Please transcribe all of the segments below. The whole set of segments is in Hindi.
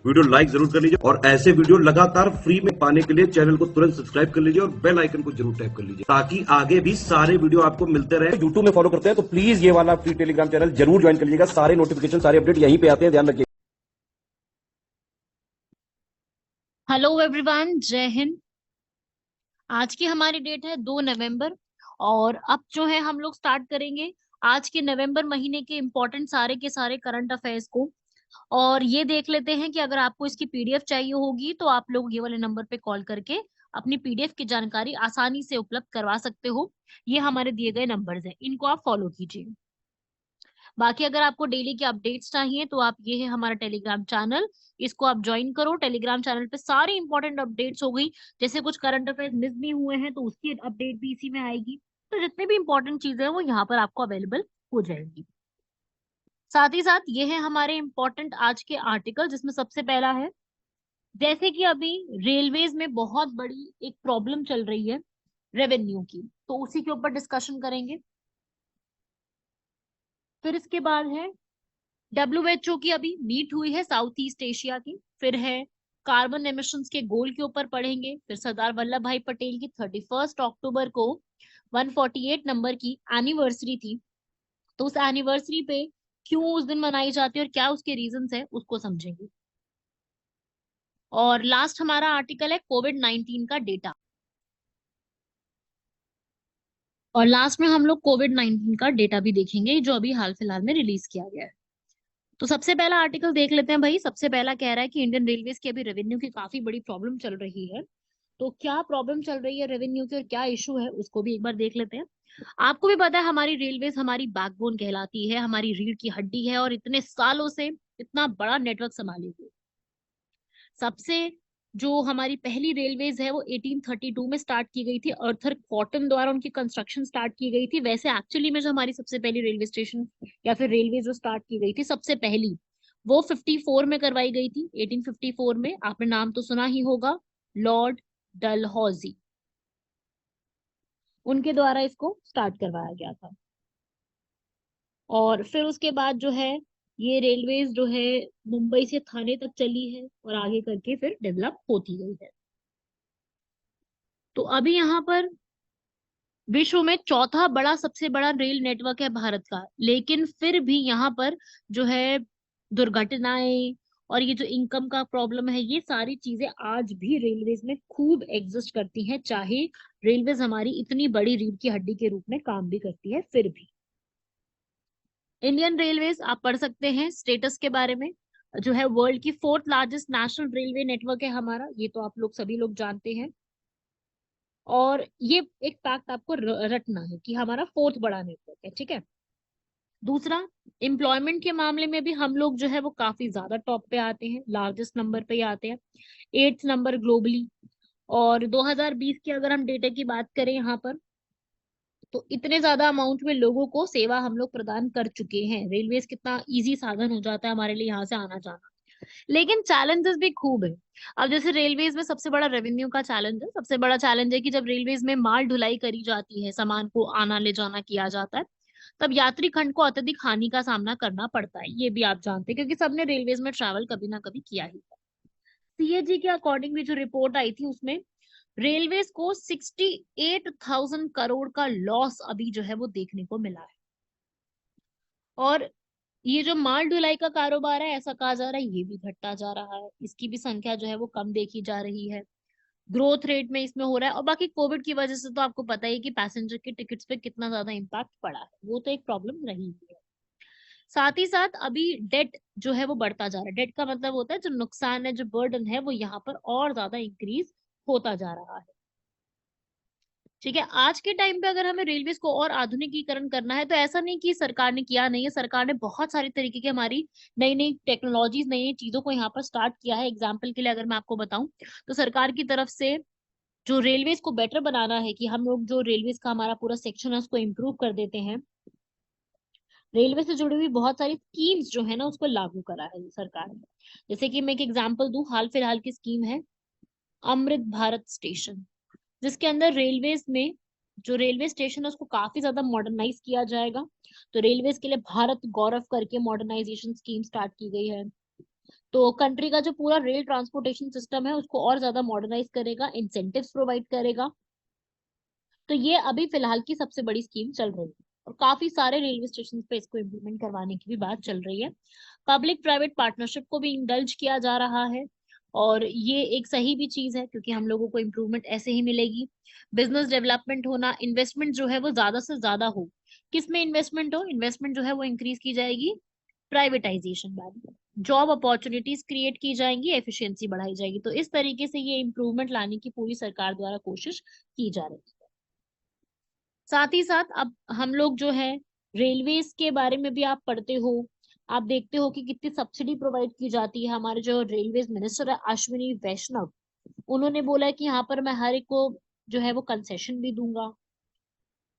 वीडियो लाइक जरूर कर लीजिए और ऐसे वीडियो लगातार फ्री में पाने के लिए चैनल को तुरंत सब्सक्राइब कर लीजिए और बेल आइकन को जरूर टैप कर लीजिए ताकि आगे भी सारे वीडियो आपको मिलते रहे। यूट्यूब में फॉलो करते हैं तो प्लीज ये वाला फ्री टेलीग्राम चैनल जरूर ज्वाइन कर लीजिएगा। सारे नोटिफिकेशन सारे अपडेट यहीं पे आते हैं, ध्यान रखिए। हेलो एवरीवन, जय हिंद। आज की हमारी डेट है 2 नवंबर। और अब जो है हम लोग स्टार्ट करेंगे आज के नवंबर महीने के इम्पोर्टेंट सारे के सारे करंट अफेयर्स को। और ये देख लेते हैं कि अगर आपको इसकी पीडीएफ चाहिए होगी तो आप लोग ये वाले नंबर पे कॉल करके अपनी पीडीएफ की जानकारी आसानी से उपलब्ध करवा सकते हो। ये हमारे दिए गए नंबर्स हैं, इनको आप फॉलो कीजिए। बाकी अगर आपको डेली के अपडेट्स चाहिए तो आप ये है हमारा टेलीग्राम चैनल, इसको आप ज्वाइन करो। टेलीग्राम चैनल पे सारी इंपॉर्टेंट अपडेट्स हो गई, जैसे कुछ करंट अफेयर्स मिस भी हुए हैं तो उसकी अपडेट भी इसी में आएगी। तो जितने भी इंपॉर्टेंट चीजें हैं वो यहाँ पर आपको अवेलेबल हो जाएंगी। साथ ही साथ ये है हमारे इंपॉर्टेंट आज के आर्टिकल, जिसमें सबसे पहला है, जैसे कि अभी रेलवेज में बहुत बड़ी एक प्रॉब्लम चल रही है रेवेन्यू की, तो उसी के ऊपर डिस्कशन करेंगे। फिर इसके बाद है डब्ल्यूएचओ की अभी मीट हुई है साउथ ईस्ट एशिया की। फिर है कार्बन एमिशंस के गोल के ऊपर पढ़ेंगे। फिर सरदार वल्लभ भाई पटेल की 31 अक्टूबर को 148 नंबर की एनिवर्सरी थी, तो उस एनिवर्सरी पे क्यों उस दिन मनाई जाती है और क्या उसके रीजंस है उसको समझेंगे। और लास्ट हमारा आर्टिकल है कोविड-19 का डेटा। और लास्ट में हम लोग कोविड-19 का डेटा भी देखेंगे जो अभी हाल फिलहाल में रिलीज किया गया है। तो सबसे पहला आर्टिकल देख लेते हैं भाई। सबसे पहला कह रहा है कि इंडियन रेलवेज की अभी रेवेन्यू की काफी बड़ी प्रॉब्लम चल रही है। तो क्या प्रॉब्लम चल रही है रेवेन्यू की और क्या इशू है उसको भी एक बार देख लेते हैं। आपको भी पता है हमारी रेलवेज हमारी बैकबोन कहलाती है, हमारी रीढ़ की हड्डी है और इतने सालों से इतना बड़ा नेटवर्क संभाली हुई। सबसे जो हमारी पहली रेलवेज है वो 1832 में स्टार्ट की गई थी, अर्थर कॉटन द्वारा उनकी कंस्ट्रक्शन स्टार्ट की गई थी। वैसे एक्चुअली में जो हमारी सबसे पहली रेलवे स्टेशन या फिर रेलवे जो स्टार्ट की गई थी सबसे पहली, वो 54 में करवाई गई थी। 1854 में आपने नाम तो सुना ही होगा, लॉर्ड डलहौजी, उनके द्वारा इसको स्टार्ट करवाया गया था। और फिर उसके बाद जो है ये रेलवेज जो है मुंबई से थाने तक चली है और आगे करके फिर डेवलप होती गई है। तो अभी यहाँ पर विश्व में चौथा बड़ा सबसे बड़ा रेल नेटवर्क है भारत का, लेकिन फिर भी यहाँ पर जो है दुर्घटनाएं और ये जो इनकम का प्रॉब्लम है, ये सारी चीजें आज भी रेलवेज में खूब एग्जिस्ट करती हैं, चाहे रेलवेज हमारी इतनी बड़ी रीढ़ की हड्डी के रूप में काम भी करती है। फिर भी इंडियन रेलवेज आप पढ़ सकते हैं स्टेटस के बारे में, जो है वर्ल्ड की 4th largest national railway network है हमारा, ये तो आप लोग सभी लोग जानते हैं। और ये एक फैक्ट आपको रटना है कि हमारा 4th बड़ा नेटवर्क है, ठीक है। दूसरा, एम्प्लॉयमेंट के मामले में भी हम लोग जो है वो काफी ज्यादा टॉप पे आते हैं, लार्जेस्ट नंबर पे ही आते हैं, 8th नंबर ग्लोबली। और 2020 की अगर हम डेटा की बात करें यहाँ पर, तो इतने ज्यादा अमाउंट में लोगों को सेवा हम लोग प्रदान कर चुके हैं। रेलवेज कितना इजी साधन हो जाता है हमारे लिए यहाँ से आना जाना। लेकिन चैलेंजेस भी खूब है। अब जैसे रेलवेज में सबसे बड़ा रेवेन्यू का चैलेंज है, सबसे बड़ा चैलेंज है कि जब रेलवेज में माल ढुलाई करी जाती है, सामान को आना ले जाना किया जाता है, तब यात्री खंड को अत्यधिक हानि का सामना करना पड़ता है। ये भी आप जानते हैं क्योंकि सबने रेलवेज में ट्रैवल कभी ना कभी किया ही है। सीएजी के अकॉर्डिंग भी जो रिपोर्ट आई थी उसमें रेलवेज को 68,000 करोड़ का लॉस अभी जो है वो देखने को मिला है। और ये जो माल ढुलाई का कारोबार है, ऐसा कहा जा रहा है ये भी घटता जा रहा है, इसकी भी संख्या जो है वो कम देखी जा रही है। ग्रोथ रेट में इसमें हो रहा है। और बाकी कोविड की वजह से तो आपको पता ही है कि पैसेंजर के टिकट्स पे कितना ज्यादा इम्पैक्ट पड़ा है, वो तो एक प्रॉब्लम रही ही है। साथ ही साथ अभी डेट जो है वो बढ़ता जा रहा है। डेट का मतलब होता है जो नुकसान है, जो बर्डन है, वो यहाँ पर और ज्यादा इंक्रीज होता जा रहा है। ठीक है, आज के टाइम पे अगर हमें रेलवेज को और आधुनिकीकरण करना है तो ऐसा नहीं कि सरकार ने किया नहीं है, सरकार ने बहुत सारी तरीके की हमारी नई नई टेक्नोलॉजीज, नई नई चीजों को यहाँ पर स्टार्ट किया है। एग्जाम्पल के लिए अगर मैं आपको बताऊं तो सरकार की तरफ से जो रेलवेज को बेटर बनाना है कि हम लोग जो रेलवेज का हमारा पूरा सेक्शन है उसको इम्प्रूव कर देते हैं, रेलवे से जुड़ी हुई बहुत सारी स्कीम्स जो है ना उसको लागू करा है सरकार ने। जैसे कि मैं एक एग्जांपल दूं, हाल फिलहाल की स्कीम है अमृत भारत स्टेशन, जिसके अंदर रेलवेज में जो रेलवे स्टेशन है उसको काफी ज्यादा मॉडर्नाइज किया जाएगा। तो रेलवेज के लिए भारत गौरव करके मॉडर्नाइजेशन स्कीम स्टार्ट की गई है। तो कंट्री का जो पूरा रेल ट्रांसपोर्टेशन सिस्टम है उसको और ज्यादा मॉडर्नाइज करेगा, इंसेंटिव्स प्रोवाइड करेगा। तो ये अभी फिलहाल की सबसे बड़ी स्कीम चल रही है और काफी सारे रेलवे स्टेशन पे इसको इम्प्लीमेंट करवाने की भी बात चल रही है। पब्लिक प्राइवेट पार्टनरशिप को भी इंडल्ज किया जा रहा है और ये एक सही भी चीज है क्योंकि हम लोगों को इम्प्रूवमेंट ऐसे ही मिलेगी। बिजनेस डेवलपमेंट होना, इन्वेस्टमेंट जो है वो ज्यादा से ज्यादा हो। किसमें इन्वेस्टमेंट हो? इन्वेस्टमेंट जो है वो इंक्रीज की जाएगी प्राइवेटाइजेशन वाली। जॉब अपॉर्चुनिटीज क्रिएट की जाएंगी, एफिशिएंसी बढ़ाई जाएगी। तो इस तरीके से ये इम्प्रूवमेंट लाने की पूरी सरकार द्वारा कोशिश की जा रही है। साथ ही साथ अब हम लोग जो है रेलवेज के बारे में भी आप पढ़ते हो, आप देखते हो कि कितनी सब्सिडी प्रोवाइड की जाती है। हमारे जो रेलवेज मिनिस्टर है अश्विनी वैष्णव, उन्होंने बोला है कि यहाँ पर मैं हर एक को जो है वो कंसेशन भी दूंगा।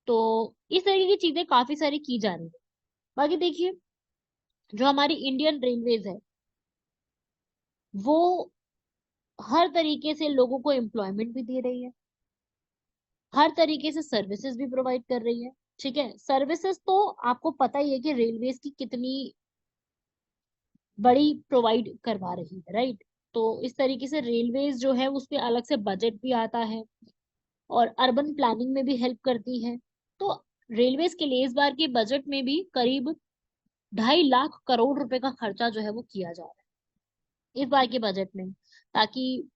तो इस तरीके की चीजें काफी सारी की जा रही है। बाकी देखिए, जो हमारी इंडियन रेलवेज है वो हर तरीके से लोगों को एम्प्लॉयमेंट भी दे रही है, हर तरीके से सर्विसेज भी प्रोवाइड कर रही है। ठीक है, सर्विसेज तो आपको पता ही है कि रेलवेज की कितनी बड़ी प्रोवाइड करवा रही है, राइट। तो इस तरीके से रेलवेज जो है उस पे अलग से बजट भी आता है और अर्बन प्लानिंग में भी हेल्प करती है। तो रेलवेज के लिए इस बार के बजट में भी करीब 2.5 लाख करोड़ रुपए का खर्चा जो है वो किया जा रहा है इस बार के बजट में, ताकि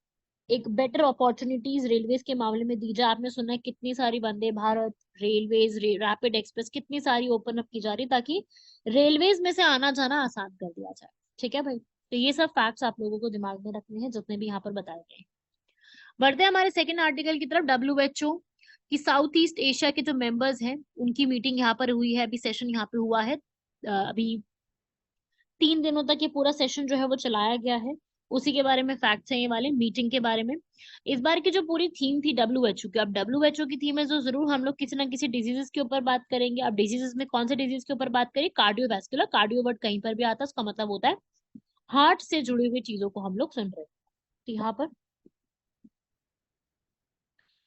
एक बेटर अपॉर्चुनिटीज रेलवेज के मामले में दी जाए। आपने सुना है कितनी सारी Vande Bharat railways, rapid express कितनी सारी ओपन अप की जा रही, ताकि रेलवेज में से आना जाना आसान कर दिया जाए। ठीक है भाई, तो ये सब फैक्ट्स आप लोगों को दिमाग में रखने हैं जितने भी यहाँ पर बताए गए हैं। बढ़ते हैं हमारे सेकंड आर्टिकल की तरफ। WHO की साउथ ईस्ट एशिया के जो मेंबर्स हैं उनकी मीटिंग यहाँ पर हुई है, अभी सेशन यहाँ पे हुआ है। अभी 3 दिनों तक ये पूरा सेशन जो है वो चलाया गया है। उसी के बारे में फैक्ट्स हैं ये वाले मीटिंग के बारे में। इस बार की जो पूरी थीम थी WHO की, अब WHO की थीम है जो जरूर हम लोग किसी ना किसी डिजीजेस के ऊपर बात करेंगे। अब डिजीजेस में कौन से डिजीज के ऊपर बात करें? कार्डियोवैस्कुलर, कार्डियो वर्ड कहीं पर भी आता है उसका मतलब होता है हार्ट से जुड़ी हुई चीजों को हम लोग सुन रहे हैं। तो यहाँ पर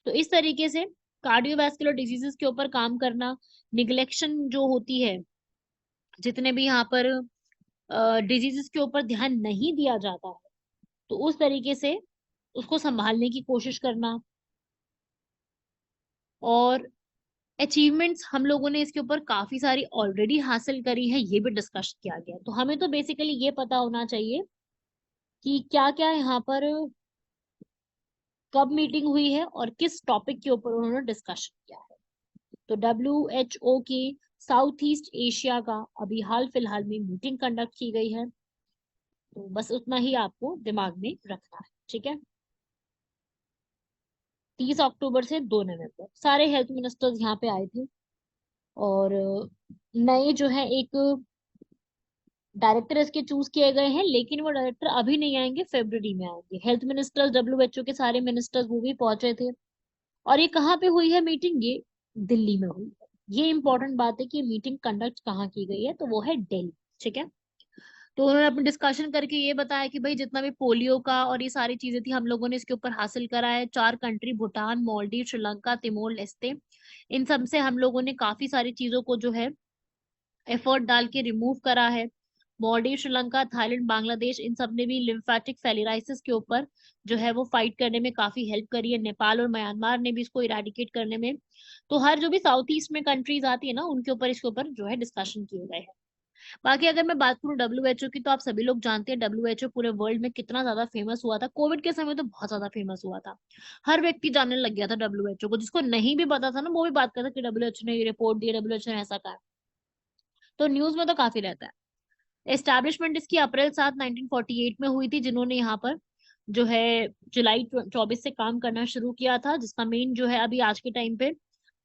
तो इस तरीके से कार्डियोवैस्कुलर डिजीजेस के ऊपर काम करना, निग्लेक्शन जो होती है, जितने भी यहाँ पर डिजीजेस के ऊपर ध्यान नहीं दिया जाता है तो उस तरीके से उसको संभालने की कोशिश करना। और अचीवमेंट्स हम लोगों ने इसके ऊपर काफी सारी ऑलरेडी हासिल करी है, ये भी डिस्कस किया गया। तो हमें तो बेसिकली ये पता होना चाहिए कि क्या क्या यहाँ पर कब मीटिंग हुई है और किस टॉपिक के ऊपर उन्होंने डिस्कशन किया है। तो WHO की साउथ ईस्ट एशिया का अभी हाल फिलहाल में मीटिंग कंडक्ट की गई है। तो बस उतना ही आपको दिमाग में रखना है। ठीक है, 30 अक्टूबर से 2 नवंबर सारे हेल्थ मिनिस्टर्स यहाँ पे आए थे और नए जो है एक डायरेक्टर इसके चूज किए गए हैं, लेकिन वो डायरेक्टर अभी नहीं आएंगे, फेब्रुवरी में आएंगे। हेल्थ मिनिस्टर्स, WHO के सारे मिनिस्टर्स वो भी पहुंचे थे। और ये कहाँ पे हुई है मीटिंग? ये दिल्ली में हुई है। ये इंपॉर्टेंट बात है कि मीटिंग कंडक्ट कहाँ की गई है, तो वो है दिल्ली। ठीक है, तो उन्होंने अपने डिस्कशन करके ये बताया कि भाई जितना भी पोलियो का और ये सारी चीजें थी हम लोगों ने इसके ऊपर हासिल करा है। 4 country Bhutan, Maldives, Sri Lanka, Timor Leste, इन सब से हम लोगों ने काफी सारी चीजों को जो है एफर्ट डाल के रिमूव करा है। मालदीव, श्रीलंका, थाईलैंड, बांग्लादेश, इन सब ने भी लिम्फेटिक फेलिराइसिस के ऊपर जो है वो फाइट करने में काफी हेल्प करी है। नेपाल और म्यांमार ने भी इसको इराडिकेट करने में। तो हर जो भी साउथ ईस्ट में कंट्रीज आती है ना उनके ऊपर इसके ऊपर जो है डिस्कशन किए गए हैं। बाकी अगर मैं बात करूं WHO की, तो आप सभी लोग जानते हैं WHO पूरे वर्ल्ड में कितना ज्यादा फेमस हुआ था। कोविड के समय तो बहुत ज्यादा फेमस हुआ था, हर व्यक्ति जानने लग गया था WHO को। जिसको नहीं भी पता था ना वो भी बात करता कि WHO ने ये रिपोर्ट दी, WHO ने ऐसा कहा। तो न्यूज में तो काफी रहता है। एस्टैब्लिशमेंट इसकी अप्रैल 7 1948 में हुई थी, जिन्होंने यहाँ पर जो है जुलाई 24 से काम करना शुरू किया था, जिसका मेन जो है अभी आज के टाइम पे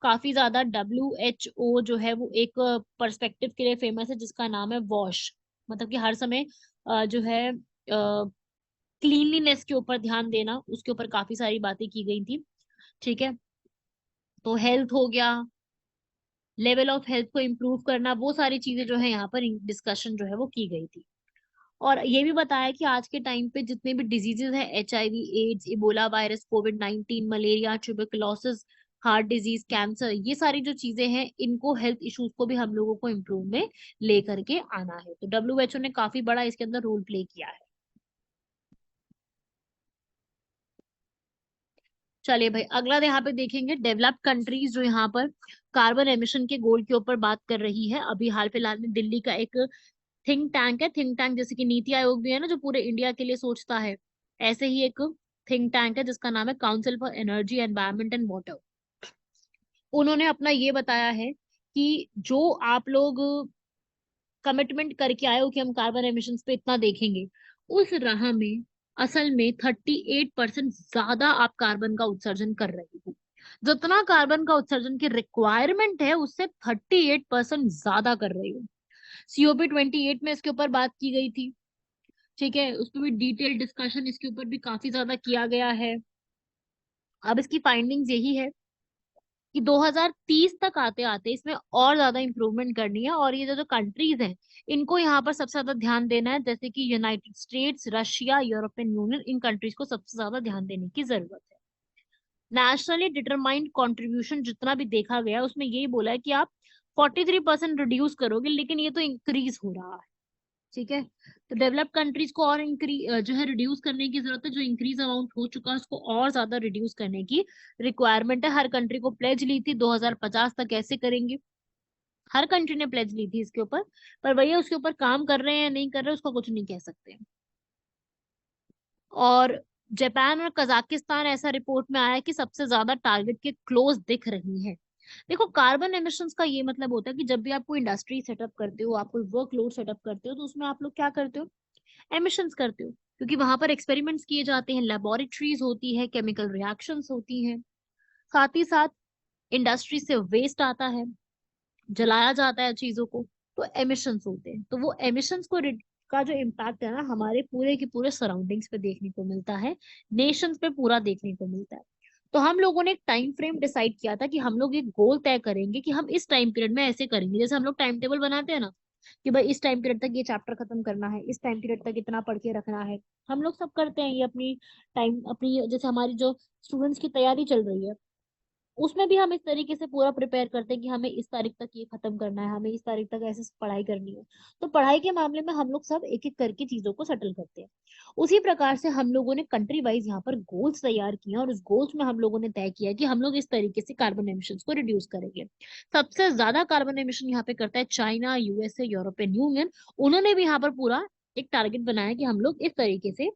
काफी ज्यादा WHO जो है वो एक पर्सपेक्टिव के लिए फेमस है जिसका नाम है वॉश। मतलब कि हर समय जो है क्लीनलीनेस के ऊपर ध्यान देना, उसके ऊपर काफी सारी बातें की गई थी। ठीक है, तो हेल्थ हो गया, लेवल ऑफ हेल्थ को इम्प्रूव करना, वो सारी चीजें जो है यहाँ पर डिस्कशन जो है वो की गई थी। और ये भी बताया कि आज के टाइम पे जितने भी डिजीजेज हैं, HIV, AIDS, Ebola virus, COVID-19, malaria, tuberculosis, heart disease, cancer, ये सारी जो चीजें हैं इनको, हेल्थ इश्यूज को भी हम लोगों को इम्प्रूव में लेकर के आना है। तो WHO ने काफी बड़ा इसके अंदर रोल प्ले किया है। चलिए भाई, अगला यहाँ पे देखेंगे डेवलप्ड कंट्रीज जो यहाँ पर कार्बन एमिशन के गोल के ऊपर बात कर रही है। अभी हाल फिलहाल में दिल्ली का एक थिंक टैंक है, थिंक टैंक जैसे कि नीति आयोग भी है ना जो पूरे इंडिया के लिए सोचता है, ऐसे ही एक थिंक टैंक है जिसका नाम है council for energy environment and water. उन्होंने अपना ये बताया है कि जो आप लोग कमिटमेंट करके आए हो कि हम कार्बन एमिशंस पे इतना देखेंगे, उस राह में असल में 38% ज्यादा आप कार्बन का उत्सर्जन कर रहे हो। जितना कार्बन का उत्सर्जन की रिक्वायरमेंट है उससे 38% ज्यादा कर रहे हो। COP28 में इसके ऊपर बात की गई थी, ठीक है, उस पर भी डिटेल डिस्कशन इसके ऊपर भी काफी ज्यादा किया गया है। अब इसकी फाइंडिंग्स यही है कि 2030 तक आते आते इसमें और ज्यादा इंप्रूवमेंट करनी है, और ये जो कंट्रीज हैं इनको यहाँ पर सबसे ज्यादा ध्यान देना है, जैसे कि United States, Russia, European Union, इन कंट्रीज को सबसे ज्यादा ध्यान देने की जरूरत है। नेशनली डिटरमाइंड कंट्रीब्यूशन जितना भी देखा गया है उसमें यही बोला है कि आप 43% रिड्यूस करोगे, लेकिन ये तो इंक्रीज हो रहा है, ठीक है। तो डेवलप कंट्रीज को और जो है रिड्यूस करने की जरूरत है, जो इंक्रीज अमाउंट हो चुका है उसको और ज्यादा रिड्यूस करने की रिक्वायरमेंट है। हर कंट्री को प्लेज ली थी 2050 तक ऐसे करेंगे, हर कंट्री ने प्लेज ली थी इसके ऊपर, पर भैया उसके ऊपर काम कर रहे हैं या नहीं कर रहे उसको कुछ नहीं कह सकते। और जापान और कजाकिस्तान ऐसा रिपोर्ट में आया है कि सबसे ज्यादा टारगेट के क्लोज दिख रही है। देखो, कार्बन एमिशंस का ये मतलब होता है कि जब भी आप कोई इंडस्ट्री सेटअप करते हो, आप कोई वर्कलोड सेटअप करते हो, तो उसमें आप लोग क्या करते हो, एमिशंस करते हो, क्योंकि वहां पर एक्सपेरिमेंट्स किए जाते हैं, लेबोरेटरीज होती है, केमिकल रिएक्शंस होती हैं, साथ ही साथ इंडस्ट्री से वेस्ट आता है, जलाया जाता है चीजों को, तो एमिशंस होते हैं। तो वो एमिशंस का जो इम्पैक्ट है ना हमारे पूरे के पूरे सराउंडिंग्स पे देखने को मिलता है, नेशंस पे पूरा देखने को मिलता है। तो हम लोगों ने एक टाइम फ्रेम डिसाइड किया था कि हम लोग एक गोल तय करेंगे कि हम इस टाइम पीरियड में ऐसे करेंगे, जैसे हम लोग टाइम टेबल बनाते हैं ना कि भाई इस टाइम पीरियड तक ये चैप्टर खत्म करना है, इस टाइम पीरियड तक इतना पढ़ के रखना है। हम लोग सब करते हैं ये अपनी टाइम, अपनी जैसे हमारी जो स्टूडेंट्स की तैयारी चल रही है उसमें भी हम इस तरीके से पूरा प्रिपेयर करते हैं कि हमें इस तारीख तक ये खत्म करना है, हमें इस तारीख तक ऐसे पढ़ाई करनी है। तो पढ़ाई के मामले में हम लोग सब एक एक करके चीजों को सेटल करते हैं। उसी प्रकार से हम लोगों ने कंट्री वाइज यहाँ पर गोल्स तैयार किए हैं, और उस गोल्स में हम लोगों ने तय किया कि हम लोग इस तरीके से कार्बन एमिशन को रिड्यूस करेंगे। सबसे ज्यादा कार्बन एमिशन यहाँ पे करता है चाइना, USA, यूरोपियन यूनियन। उन्होंने भी यहाँ पर पूरा एक टारगेट बनाया कि हम लोग इस तरीके से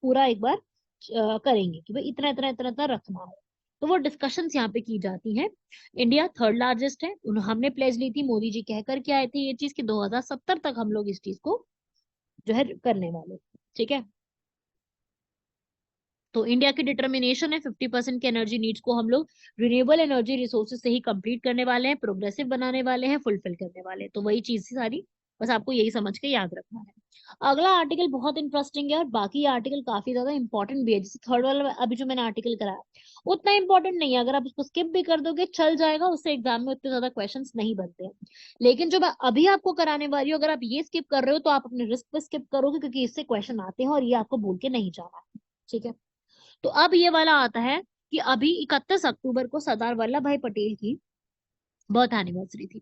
पूरा एक बार करेंगे कि भाई इतना इतना इतना इतना रखना है। तो वो डिस्कशंस यहाँ पे की जाती हैं। इंडिया थर्ड लार्जेस्ट है, हमने प्लेज ली थी, मोदी जी कह करके आए थे ये चीज कि 2070 तक हम लोग इस चीज को जो है करने वाले, ठीक है। तो इंडिया की डिटर्मिनेशन है 50% के एनर्जी नीड्स को हम लोग रिन्यूएबल एनर्जी रिसोर्सेज से ही कंप्लीट करने वाले हैं, प्रोग्रेसिव बनाने वाले हैं, फुलफिल करने वाले हैं। तो वही चीज थी सारी, बस आपको यही समझ के याद रखना है। अगला आर्टिकल बहुत इंटरेस्टिंग है और बाकी आर्टिकल काफी ज्यादा इंपॉर्टेंट भी है। जैसे थर्ड वाला अभी जो मैंने आर्टिकल कराया उतना इंपॉर्टेंट नहीं है, अगर आप उसको स्किप भी कर दोगे चल जाएगा, उससे एग्जाम में उतने ज्यादा क्वेश्चंस नहीं बनते हैं। लेकिन जो मैं अभी आपको कराने वाली हूँ, अगर आप ये स्किप कर रहे हो तो आप अपने रिस्क पे स्किप करोगे, क्योंकि इससे क्वेश्चन आते हैं और ये आपको भूल के नहीं जाना है, ठीक है। तो अब ये वाला आता है कि अभी 31 अक्टूबर को सरदार वल्लभ भाई पटेल की बर्थ एनिवर्सरी थी,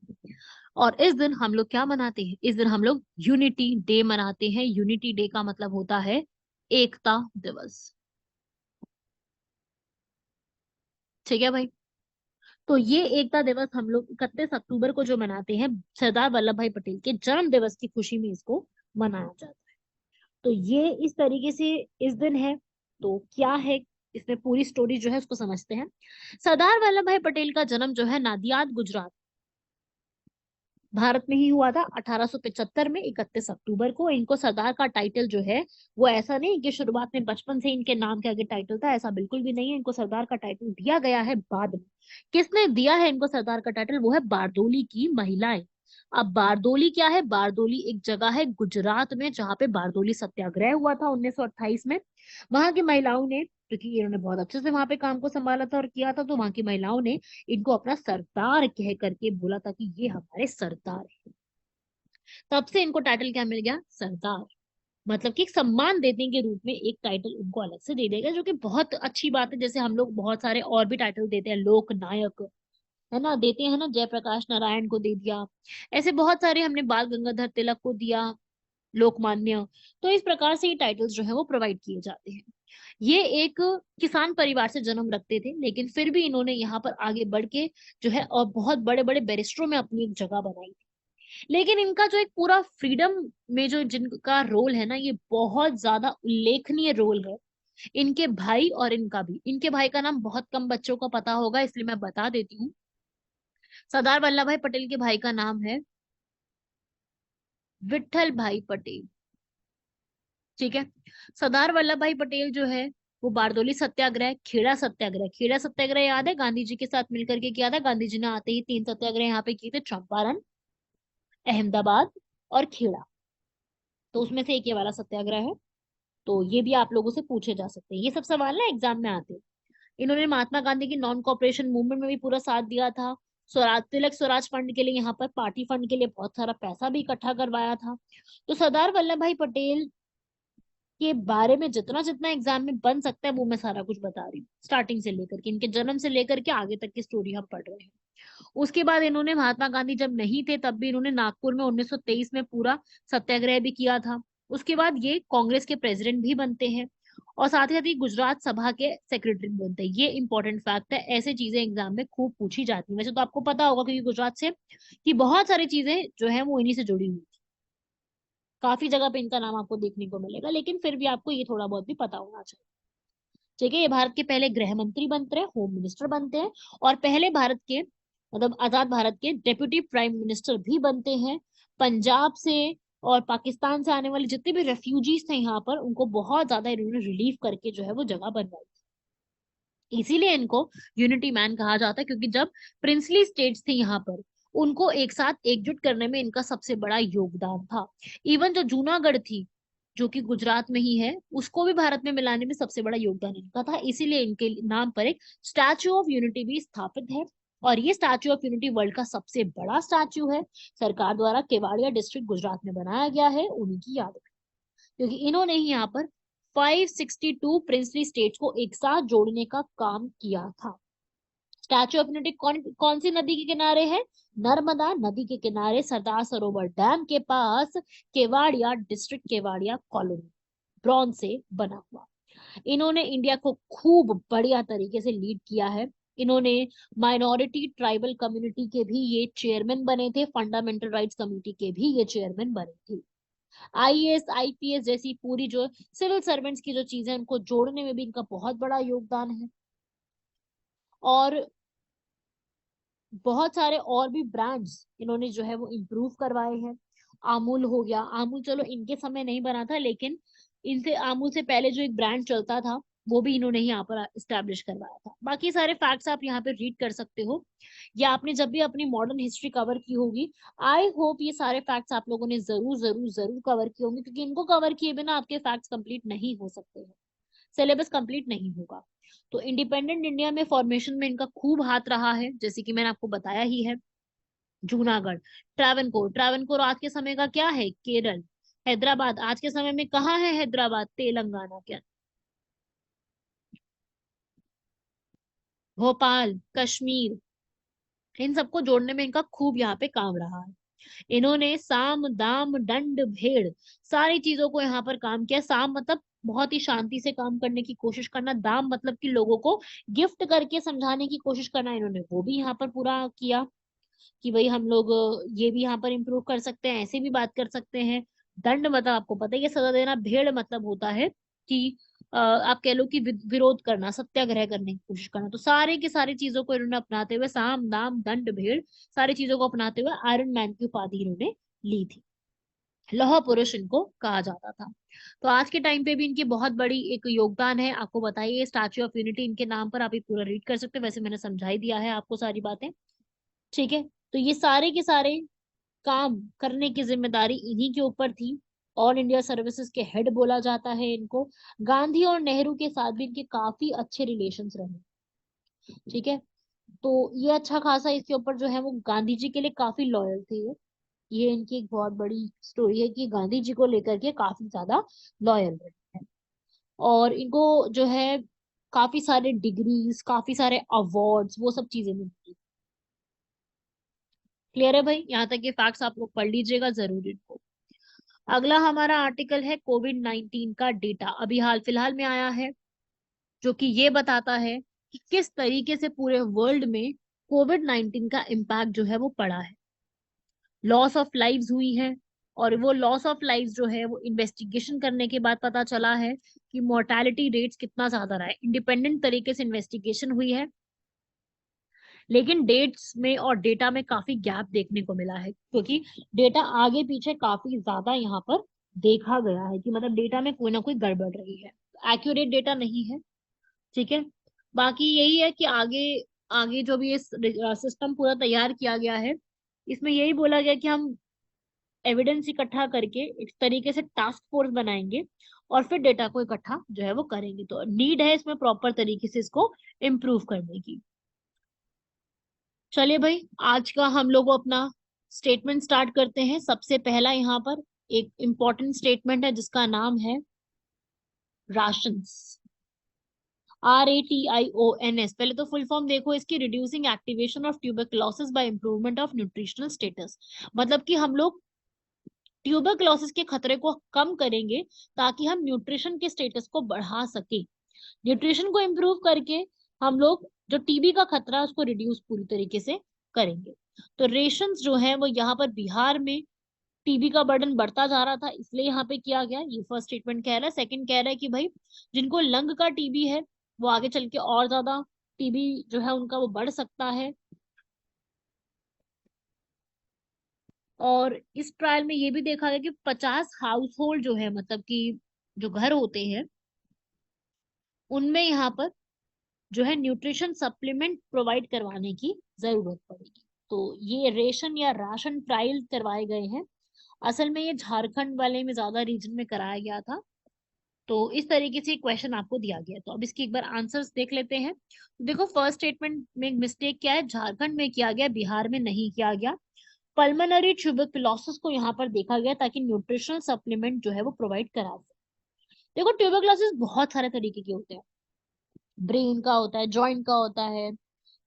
और इस दिन हम लोग क्या मनाते हैं, इस दिन हम लोग यूनिटी डे मनाते हैं। यूनिटी डे का मतलब होता है एकता दिवस, ठीक है भाई। तो ये एकता दिवस हम लोग 31 अक्टूबर को जो मनाते हैं, सरदार वल्लभ भाई पटेल के जन्म दिवस की खुशी में इसको मनाया जाता है। तो ये इस तरीके से इस दिन है। तो क्या है इसमें पूरी स्टोरी जो है उसको समझते हैं। सरदार वल्लभ भाई पटेल का जन्म जो है नादियाद गुजरात भारत में ही हुआ था 1875 में 31 अक्टूबर को। इनको सरदार का टाइटल जो है वो ऐसा नहीं कि शुरुआत में बचपन से इनके नाम के आगे टाइटल था, ऐसा बिल्कुल भी नहीं है। इनको सरदार का टाइटल दिया गया है बाद में। किसने दिया है इनको सरदार का टाइटल, वो है बारदोली की महिलाएं। अब बारदोली क्या है, बारदोली एक जगह है गुजरात में जहाँ पे बारदोली सत्याग्रह हुआ था 1928 में। वहां की महिलाओं ने, क्योंकि इन्होंने बहुत अच्छे से वहां पे काम को संभाला था और किया था, तो वहां की महिलाओं ने इनको अपना सरदार कह करके बोला था कि ये हमारे सरदार है। तब से इनको टाइटल क्या मिल गया, सरदार। मतलब कि एक सम्मान देने के रूप में एक टाइटल उनको अलग से दे देगा, जो कि बहुत अच्छी बात है। जैसे हम लोग बहुत सारे और भी टाइटल देते हैं, लोक नायक है ना, देते हैं ना, जयप्रकाश नारायण को दे दिया, ऐसे बहुत सारे हमने बाल गंगाधर तिलक को दिया, लोकमान्य। तो इस प्रकार से ये टाइटल्स जो है वो प्रोवाइड किए जाते हैं। ये एक किसान परिवार से जन्म रखते थे, लेकिन फिर भी इन्होंने यहाँ पर आगे बढ़ के जो है और बहुत बड़े बड़े बैरिस्टरों में अपनी एक जगह बनाई थी। लेकिन इनका जो एक पूरा फ्रीडम में जो जिनका रोल है ना, ये बहुत ज्यादा उल्लेखनीय रोल है। इनके भाई और इनका भी, इनके भाई का नाम बहुत कम बच्चों को पता होगा, इसलिए मैं बता देती हूँ। सरदार वल्लभ भाई पटेल के भाई का नाम है विठल भाई पटेल। ठीक है। सरदार वल्लभ भाई पटेल जो है वो बारदोली सत्याग्रह, खेड़ा सत्याग्रह, खेड़ा सत्याग्रह याद है, गांधी जी के साथ मिलकर के किया था। गांधी जी ने आते ही 3 सत्याग्रह यहाँ पे किए थे, चंपारण, अहमदाबाद और खेड़ा। तो उसमें से एक ये वाला सत्याग्रह है। तो ये भी आप लोगों से पूछे जा सकते हैं, ये सब सवाल ना एग्जाम में आते हैं। इन्होंने महात्मा गांधी की नॉन कॉपरेशन मूवमेंट में भी पूरा साथ दिया था। स्वराज तिलक स्वराज फंड के लिए, यहाँ पर पार्टी फंड के लिए बहुत सारा पैसा भी इकट्ठा करवाया था। तो सरदार वल्लभ भाई पटेल के बारे में जितना जितना एग्जाम में बन सकता है वो मैं सारा कुछ बता रही हूँ, स्टार्टिंग से लेकर के, इनके जन्म से लेकर के आगे तक की स्टोरी हम पढ़ रहे हैं। उसके बाद इन्होंने, महात्मा गांधी जब नहीं थे तब भी इन्होंने नागपुर में 1923 में पूरा सत्याग्रह भी किया था। उसके बाद ये कांग्रेस के प्रेसिडेंट भी बनते हैं, और साथ ही साथ ये गुजरात सभा के सेक्रेटरी भी बनते हैं। ये इंपॉर्टेंट फैक्ट है, ऐसे चीजें एग्जाम में खूब पूछी जाती है। वैसे तो आपको पता होगा क्योंकि गुजरात से कि बहुत सारी चीजें जो है वो इन्हीं से जुड़ी हुई थी। काफी जगह पे इनका नाम आपको देखने को मिलेगा, लेकिन फिर भी आपको ये थोड़ा बहुत भी पता होना चाहिए। ठीक है। ये भारत के पहले गृह मंत्री बनते हैं, होम मिनिस्टर बनते हैं, और पहले भारत के, मतलब आजाद भारत के डेप्यूटी प्राइम मिनिस्टर भी बनते हैं। पंजाब से और पाकिस्तान से आने वाले जितने भी रेफ्यूजीज थे यहाँ पर, उनको बहुत ज्यादा इन्होंने रिलीव करके जो है वो जगह बनवाई। इसीलिए इनको यूनिटी मैन कहा जाता है, क्योंकि जब प्रिंसली स्टेट्स थे यहाँ पर, उनको एक साथ एकजुट करने में इनका सबसे बड़ा योगदान था। इवन जो जूनागढ़ थी, जो कि गुजरात में ही है, उसको भी भारत में मिलाने में सबसे बड़ा योगदान इनका था। इसीलिए इनके नाम पर एक स्टैच्यू ऑफ यूनिटी भी स्थापित है। और ये स्टैच्यू ऑफ यूनिटी वर्ल्ड का सबसे बड़ा स्टैच्यू है, सरकार द्वारा केवाड़िया डिस्ट्रिक्ट गुजरात में बनाया गया है उन्हीं की याद में, क्योंकि इन्होंने ही यहाँ पर 562 प्रिंसली स्टेट्स को एक साथ जोड़ने का काम किया था। स्टैच्यू ऑफ यूनिटी कौन सी नदी के किनारे है? नर्मदा नदी के किनारे, सरदार सरोवर डैम के पास, Kevadia district, Kevadia colony, bronze से बना हुआ। इन्होंने इंडिया को खूब बढ़िया तरीके से लीड किया है। इन्होंने माइनॉरिटी ट्राइबल कम्युनिटी के भी ये चेयरमैन बने थे, फंडामेंटल राइट्स कमेटी के भी ये चेयरमैन बने थे। आईएएस आईपीएस जैसी पूरी जो सिविल सर्वेंट्स की जो चीजें, उनको जोड़ने में भी इनका बहुत बड़ा योगदान है। और बहुत सारे और भी ब्रांड्स इन्होंने जो है वो इम्प्रूव करवाए हैं। अमूल हो गया, अमूल चलो इनके समय नहीं बना था, लेकिन इनसे, अमूल से पहले जो एक ब्रांड चलता था वो भी इन्होंने ही यहाँ पर इस्टेब्लिश करवाया था। बाकी सारे फैक्ट्स आप यहाँ पे रीड कर सकते हो, या आपने जब भी अपनी मॉडर्न हिस्ट्री कवर की होगी। आई होप ये सारे फैक्ट्स आप लोगों ने जरूर जरूर जरूर कवर किए होंगे, क्योंकि इनको कवर किए बिना आपके फैक्ट्स कंप्लीट नहीं हो सकते हैं, सिलेबस कंप्लीट नहीं होगा। तो इंडिपेंडेंट इंडिया में फॉर्मेशन में इनका खूब हाथ रहा है, जैसे कि मैंने आपको बताया ही है। जूनागढ़, ट्रावनकोर, ट्रावनकोर आज के समय का क्या है? केरल। हैदराबाद आज के समय में कहाँ है? हैदराबाद तेलंगाना के। भोपाल कश्मीर। इन सबको जोड़ने में इनका खूब यहाँ पे काम रहा है। इन्होंने साम दाम दंड भेड़ सारी चीजों को यहाँ पर काम किया। साम मतलब बहुत ही शांति से काम करने की कोशिश करना, दाम मतलब कि लोगों को गिफ्ट करके समझाने की कोशिश करना, इन्होंने वो भी यहाँ पर पूरा किया कि भाई हम लोग ये भी यहाँ पर इम्प्रूव कर सकते हैं, ऐसे भी बात कर सकते हैं। दंड मतलब आपको पता है, ये सजा देना। भेड़ मतलब होता है कि आप कह लो कि विरोध करना, सत्याग्रह करने की कोशिश करना। तो सारे की सारी चीजों को इन्होंने अपनाते हुए, साम दाम दंड भेड़ सारी चीजों को अपनाते हुए आयरन मैन की उपाधि इन्होंने ली थी। लौह पुरुष इनको कहा जाता था। तो आज के टाइम पे भी इनकी बहुत बड़ी एक योगदान है। आपको बताइए, स्टैच्यू ऑफ यूनिटी इनके नाम पर, आप ये पूरा रीड कर सकते हैं, वैसे मैंने समझा ही दिया है आपको सारी बातें। ठीक है। तो ये सारे के सारे काम करने की जिम्मेदारी इन्हीं के ऊपर थी। ऑल इंडिया सर्विसेज के हेड बोला जाता है इनको। गांधी और नेहरू के साथ भी इनके काफी अच्छे रिलेशंस रहे। ठीक है। तो ये अच्छा खासा इसके ऊपर जो है वो गांधी जी के लिए काफी लॉयल थे ये इनकी एक बहुत बड़ी स्टोरी है कि गांधी जी को लेकर के काफी ज्यादा लॉयल रहे हैं। और इनको जो है काफी सारे डिग्रीज, काफी सारे अवार्ड्स, वो सब चीजें मिलती। क्लियर है भाई? यहाँ तक ये फैक्ट्स आप लोग पढ़ लीजिएगा जरूर इनको। अगला हमारा आर्टिकल है कोविड-19 का डेटा, अभी हाल फिलहाल में आया है, जो कि ये बताता है कि किस तरीके से पूरे वर्ल्ड में कोविड-19 का इम्पैक्ट जो है वो पड़ा है। लॉस ऑफ लाइव्स हुई है, और वो लॉस ऑफ लाइव्स जो है वो इन्वेस्टिगेशन करने के बाद पता चला है कि मोर्टेलिटी रेट्स कितना ज्यादा रहा है। इंडिपेंडेंट तरीके से इन्वेस्टिगेशन हुई है, लेकिन डेट्स में और डेटा में काफी गैप देखने को मिला है, क्योंकि डेटा आगे पीछे काफी ज्यादा यहाँ पर देखा गया है कि मतलब डेटा में कोई ना कोई गड़बड़ रही है, एक्यूरेट डेटा नहीं है। ठीक है, बाकी यही है कि आगे आगे जो भी ये सिस्टम पूरा तैयार किया गया है, इसमें यही बोला गया कि हम एविडेंस इकट्ठा करके एक तरीके से टास्क फोर्स बनाएंगे और फिर डेटा को इकट्ठा जो है वो करेंगे। तो नीड है इसमें प्रॉपर तरीके से इसको इम्प्रूव करने की। चलिए भाई, आज का हम लोग अपना स्टेटमेंट स्टार्ट करते हैं। सबसे पहला यहाँ पर एक इम्पोर्टेंट स्टेटमेंट है जिसका नाम है राशंस, RATIONS। पहले तो फुल फॉर्म देखो इसकी, reducing activation of tuberculosis by improvement of nutritional status. मतलब कि हम लोग ट्यूबरक्लोसिस के खतरे को कम करेंगे ताकि हम न्यूट्रिशन के स्टेटस को बढ़ा सके। न्यूट्रिशन को इम्प्रूव करके हम लोग जो टीबी का खतरा है उसको रिड्यूस पूरी तरीके से करेंगे। तो रेशंस जो है वो यहाँ पर बिहार में टीबी का बर्डन बढ़ता जा रहा था, इसलिए यहाँ पे किया गया। ये फर्स्ट स्टेटमेंट कह रहा है। सेकंड कह रहा है कि भाई जिनको लंग का टीबी है वो आगे चल के और ज्यादा टीबी जो है उनका वो बढ़ सकता है। और इस ट्रायल में ये भी देखा गया कि 50 हाउस होल्ड जो है, मतलब कि जो घर होते हैं, उनमें यहाँ पर जो है न्यूट्रिशन सप्लीमेंट प्रोवाइड करवाने की जरूरत पड़ेगी। तो ये रेशन या राशन ट्रायल करवाए गए हैं। असल में ये झारखंड वाले में ज्यादा रीजन में कराया गया था। तो इस तरीके से क्वेश्चन आपको दिया गया। तो अब इसकी एक बार आंसर्स देख लेते हैं। तो देखो फर्स्ट स्टेटमेंट में मिस्टेक क्या है, झारखंड में किया गया, बिहार में नहीं किया गया। पल्मोनरी ट्यूबरकुलोसिस को यहाँ पर देखा गया ताकि न्यूट्रिशनल सप्लीमेंट जो है वो प्रोवाइड करा सके। देखो ट्यूबरकुलोसिस बहुत सारे तरीके के होते हैं, ब्रेन का होता है, जॉइंट का होता है,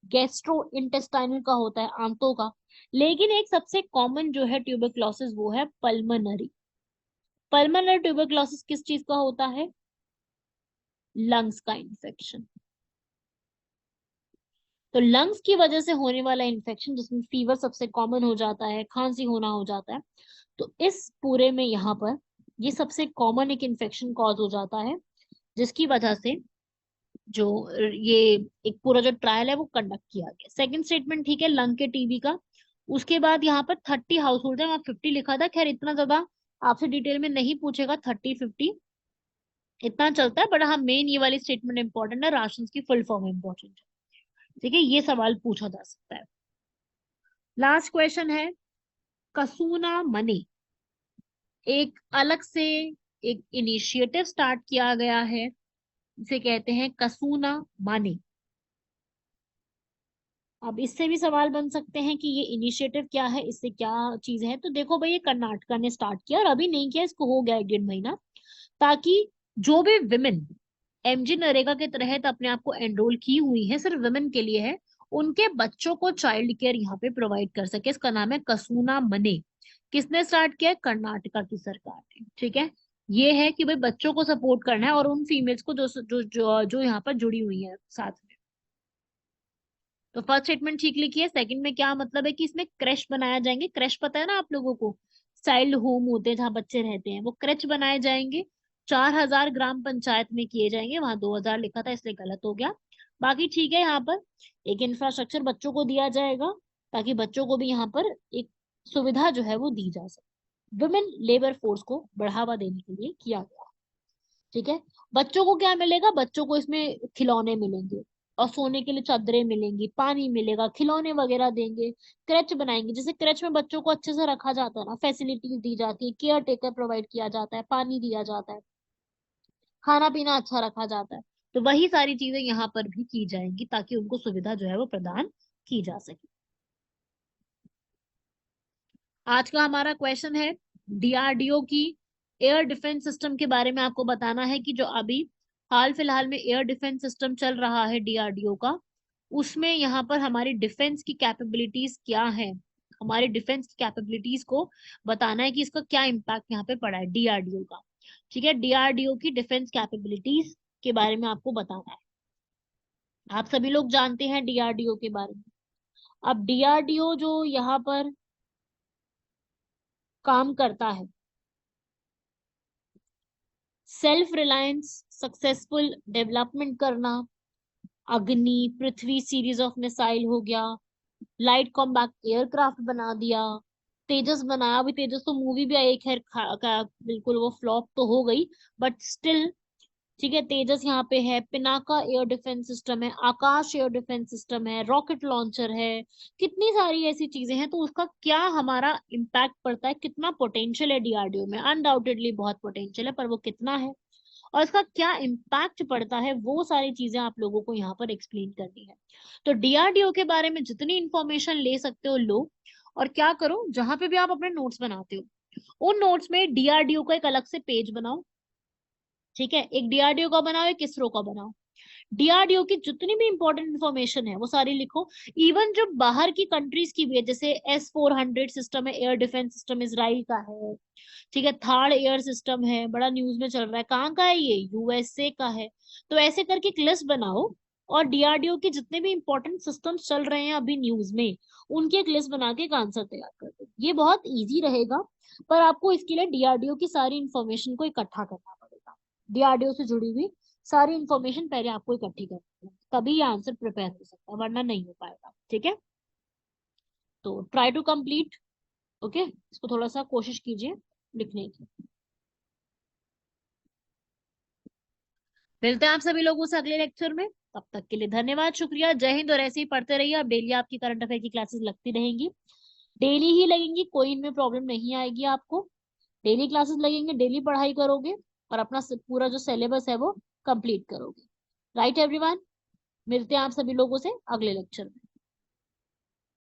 गैस्ट्रो इंटेस्टाइनल का होता है, आंतों का। लेकिन एक सबसे कॉमन जो है ट्यूबरकुलोसिस वो है पल्मोनरी। पल्मोनरी ट्यूबरकुलोसिस किस चीज का होता है? लंग्स का इन्फेक्शन। तो लंग्स की वजह से होने वाला इन्फेक्शन जिसमें फीवर सबसे कॉमन हो जाता है, खांसी होना हो जाता है। तो इस पूरे में यहाँ पर ये सबसे कॉमन एक इन्फेक्शन कॉज हो जाता है, जिसकी वजह से जो ये एक पूरा जो ट्रायल है वो कंडक्ट किया गया। सेकंड स्टेटमेंट ठीक है लंग के टीबी का। उसके बाद यहाँ पर 30 हाउस होल्ड है, वहाँ 50 लिखा था। खैर इतना ज्यादा आपसे डिटेल में नहीं पूछेगा, 30-50 इतना चलता है। बट हाँ मेन ये वाली स्टेटमेंट इंपॉर्टेंट है, राशन की फुल फॉर्म इंपॉर्टेंट है। ठीक है, ये सवाल पूछा जा सकता है। लास्ट क्वेश्चन है कसूना मनी। एक अलग से एक इनिशिएटिव स्टार्ट किया गया है, इसे कहते हैं कसूना मनी। अब इससे भी सवाल बन सकते हैं कि ये इनिशिएटिव क्या है, इससे क्या चीज है। तो देखो भाई ये कर्नाटका ने स्टार्ट किया और अभी नहीं किया, इसको हो गया 1-1.5 महीना, ताकि जो भी विमेन एमजी नरेगा के तहत अपने आप को एनरोल की हुई है, सिर्फ विमेन के लिए है, उनके बच्चों को चाइल्ड केयर यहाँ पे प्रोवाइड कर सके। इसका नाम है कसूना मने। किसने स्टार्ट किया? कर्नाटका की सरकार ने। ठीक है, ये है कि भाई बच्चों को सपोर्ट करना है और उन फीमेल्स को जो जो जो, जो यहाँ पर जुड़ी हुई है साथ में। तो फर्स्ट स्टेटमेंट ठीक लिखी है। सेकंड में क्या मतलब है कि इसमें क्रैश बनाया जाएंगे। क्रैश पता है ना आप लोगों को, चाइल्ड होम होते हैं जहाँ बच्चे रहते हैं, वो क्रैच बनाए जाएंगे। 4000 ग्राम पंचायत में किए जाएंगे, वहां 2000 लिखा था इसलिए गलत हो गया। बाकी ठीक है, यहाँ पर एक इंफ्रास्ट्रक्चर बच्चों को दिया जाएगा ताकि बच्चों को भी यहाँ पर एक सुविधा जो है वो दी जा सके। वुमेन लेबर फोर्स को बढ़ावा देने के लिए किया गया। ठीक है, बच्चों को क्या मिलेगा? बच्चों को इसमें खिलौने मिलेंगे और सोने के लिए चादरें मिलेंगी, पानी मिलेगा, खिलौने वगैरह देंगे, क्रच बनाएंगे। जैसे क्रच में बच्चों को अच्छे से रखा जाता है ना, फैसिलिटीज दी जाती है, केयर टेकर प्रोवाइड किया जाता है, पानी दिया जाता है, खाना पीना अच्छा रखा जाता है। तो वही सारी चीजें यहाँ पर भी की जाएंगी ताकि उनको सुविधा जो है वो प्रदान की जा सके। आज का हमारा क्वेश्चन है डीआरडीओ की एयर डिफेंस सिस्टम के बारे में। आपको बताना है कि जो अभी हाल फिलहाल में एयर डिफेंस सिस्टम चल रहा है डीआरडीओ का, उसमें यहाँ पर हमारी डिफेंस की कैपेबिलिटीज क्या है हमारे डिफेंस की कैपेबिलिटीज को बताना है कि इसका क्या इम्पैक्ट यहाँ पे पड़ा है डीआरडीओ का। ठीक है, डीआरडीओ की डिफेंस कैपेबिलिटीज के बारे में आपको बताना है। आप सभी लोग जानते हैं डीआरडीओ के बारे में। अब डीआरडीओ जो यहाँ पर काम करता है, सेल्फ रिलायंस, सक्सेसफुल डेवलपमेंट करना, अग्नि, पृथ्वी सीरीज ऑफ मिसाइल हो गया, लाइट कॉम्बैट एयरक्राफ्ट बना दिया, तेजस बनाया। अभी तेजस तो मूवी भी आई, खैर बिल्कुल वो फ्लॉप तो हो गई, बट स्टिल ठीक है, तेजस यहाँ पे है। पिनाका एयर डिफेंस सिस्टम है, आकाश एयर डिफेंस सिस्टम है, रॉकेट लॉन्चर है, कितनी सारी ऐसी चीजें हैं। तो उसका क्या हमारा इम्पैक्ट पड़ता है, कितना पोटेंशियल है डीआरडीओ में, अनडाउटेडली बहुत पोटेंशियल है, पर वो कितना है और इसका क्या इम्पैक्ट पड़ता है, वो सारी चीजें आप लोगों को यहाँ पर एक्सप्लेन करनी है। तो डीआरडीओ के बारे में जितनी इंफॉर्मेशन ले सकते हो लो, और क्या करो, जहां पे भी आप अपने नोट्स बनाते हो उन नोट्स में डीआरडीओ का एक अलग से पेज बनाओ। ठीक है, एक डीआरडीओ का बनाओ, एक इसरो का बनाओ। डीआरडीओ की जितनी भी इंपॉर्टेंट इंफॉर्मेशन है वो सारी लिखो। इवन जो बाहर की कंट्रीज की भी है, जैसे S-400 सिस्टम है, एयर डिफेंस सिस्टम इसराइल का है। ठीक है, थार्ड एयर सिस्टम है, बड़ा न्यूज में चल रहा है, कहाँ का है ये, यूएसए का है। तो ऐसे करके एक लिस्ट बनाओ और डीआरडीओ के जितने भी इंपॉर्टेंट सिस्टम्स चल रहे हैं अभी न्यूज में, उनकी एक लिस्ट बना के एक आंसर तैयार कर दो। ये बहुत इजी रहेगा, पर आपको इसके लिए डीआरडीओ की सारी इंफॉर्मेशन को इकट्ठा करना पड़ेगा। डीआरडीओ से जुड़ी हुई सारी इंफॉर्मेशन पहले आपको इकट्ठी करनी है, तभी ये आंसर प्रिपेयर हो सकता है, वरना नहीं हो पाएगा। ठीक है, तो ट्राई टू कंप्लीट। ओके, इसको थोड़ा सा कोशिश कीजिए लिखने की। मिलते हैं आप सभी लोगों से अगले लेक्चर में, तब तक के लिए धन्यवाद, शुक्रिया, जय हिंद। और ऐसे ही पढ़ते रहिए, अब डेली आपकी करंट अफेयर की क्लासेस लगती रहेंगी, डेली ही लगेंगी, कोई इनमें प्रॉब्लम नहीं आएगी आपको। डेली क्लासेस लगेंगे, डेली पढ़ाई करोगे और अपना पूरा जो सिलेबस है वो कंप्लीट करोगे। राइट एवरीवन, मिलते हैं आप सभी लोगों से अगले लेक्चर में।